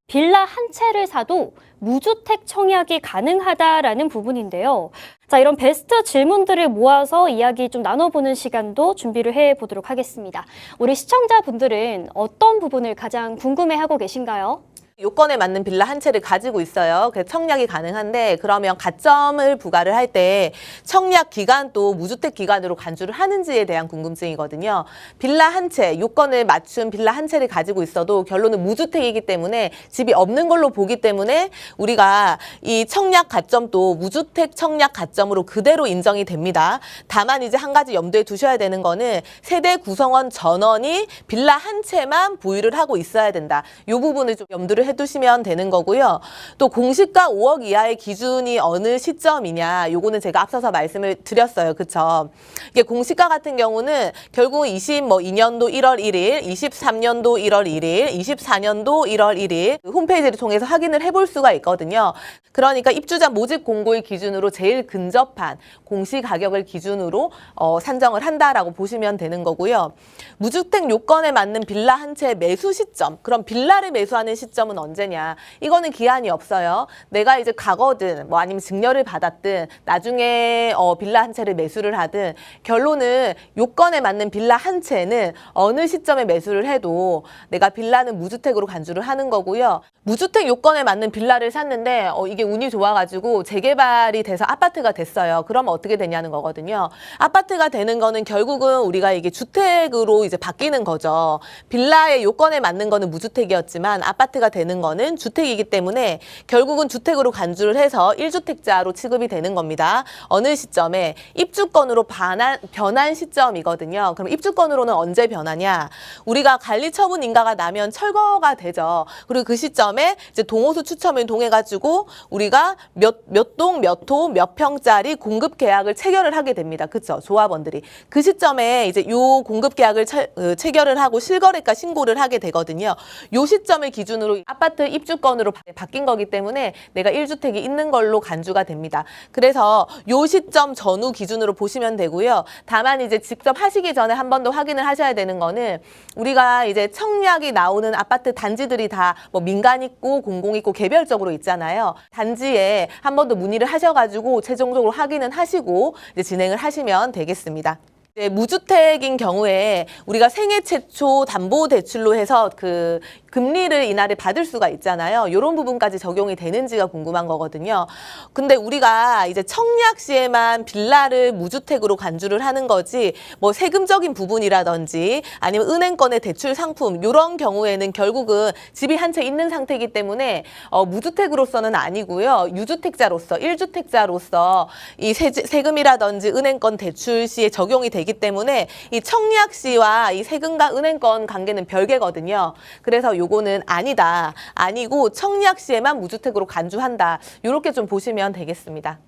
빌라 한 채를 사도 무주택 청약이 가능하다라는 부분인데요. 자, 이런 베스트 질문들을 모아서 이야기 좀 나눠보는 시간도 준비를 해보도록 하겠습니다. 우리 시청자분들은 어떤 부분을 가장 궁금해하고 계신가요? 요건에 맞는 빌라 한 채를 가지고 있어요. 그래서 청약이 가능한데 그러면 가점을 부과를 할 때 청약 기간도 무주택 기간으로 간주를 하는지에 대한 궁금증이거든요. 빌라 한 채, 요건을 맞춘 빌라 한 채를 가지고 있어도 결론은 무주택이기 때문에 집이 없는 걸로 보기 때문에 우리가 이 청약 가점도 무주택 청약 가점으로 그대로 인정이 됩니다. 다만 이제 한 가지 염두에 두셔야 되는 거는 세대 구성원 전원이 빌라 한 채만 보유를 하고 있어야 된다. 이 부분을 좀 염두를 해두시면 되는 거고요. 또 공시가 5억 이하의 기준이 어느 시점이냐, 요거는 제가 앞서서 말씀을 드렸어요. 그쵸? 이게 공시가 같은 경우는 결국 22년도 1월 1일, 23년도 1월 1일, 24년도 1월 1일 홈페이지를 통해서 확인을 해볼 수가 있거든요. 그러니까 입주자 모집 공고일 기준으로 제일 근접한 공시 가격을 기준으로 산정을 한다라고 보시면 되는 거고요. 무주택 요건에 맞는 빌라 한 채 매수 시점, 그럼 빌라를 매수하는 시점은 언제냐? 이거는 기한이 없어요. 내가 이제 가거든, 뭐 아니면 증여를 받았든, 나중에 빌라 한 채를 매수를 하든, 결론은 요건에 맞는 빌라 한 채는 어느 시점에 매수를 해도 내가 빌라는 무주택으로 간주를 하는 거고요. 무주택 요건에 맞는 빌라를 샀는데 이게 운이 좋아가지고 재개발이 돼서 아파트가 됐어요. 그럼 어떻게 되냐는 거거든요. 아파트가 되는 거는 결국은 우리가 이게 주택으로 이제 바뀌는 거죠. 빌라의 요건에 맞는 거는 무주택이었지만 아파트가 되는 거는 주택이기 때문에 결국은 주택으로 간주를 해서 1주택자로 취급이 되는 겁니다. 어느 시점에? 입주권으로 변한 시점이거든요. 그럼 입주권으로는 언제 변하냐? 우리가 관리처분 인가가 나면 철거가 되죠. 그리고 그 시점에 이제 동호수 추첨을 통해가지고 우리가 몇 동, 몇 호, 몇 평짜리 공급 계약을 체결을 하게 됩니다. 그쵸? 조합원들이. 그 시점에 이제 요 공급 계약을 체결을 하고 실거래가 신고를 하게 되거든요. 요 시점을 기준으로 아파트 입주권으로 바뀐 거기 때문에 내가 1주택이 있는 걸로 간주가 됩니다. 그래서 요 시점 전후 기준으로 보시면 되고요. 다만 이제 직접 하시기 전에 한 번 더 확인을 하셔야 되는 거는 우리가 이제 청약이 나오는 아파트 단지들이 다 뭐 민간 있고 공공 있고 개별적으로 있잖아요. 단지에 한 번 더 문의를 하셔가지고 최종적으로 확인은 하시고 이제 진행을 하시면 되겠습니다. 무주택인 경우에 우리가 생애 최초 담보 대출로 해서 그 금리를 인하를 받을 수가 있잖아요. 이런 부분까지 적용이 되는지가 궁금한 거거든요. 근데 우리가 이제 청약 시에만 빌라를 무주택으로 간주를 하는 거지 뭐 세금적인 부분이라든지 아니면 은행권의 대출 상품 이런 경우에는 결국은 집이 한 채 있는 상태이기 때문에 무주택으로서는 아니고요. 유주택자로서 1주택자로서 이 세금이라든지 은행권 대출 시에 적용이 되기 때문에 이 청약 시와 이 세금과 은행권 관계는 별개거든요. 그래서 요거는 아니고 청약 시에만 무주택으로 간주한다. 이렇게 좀 보시면 되겠습니다.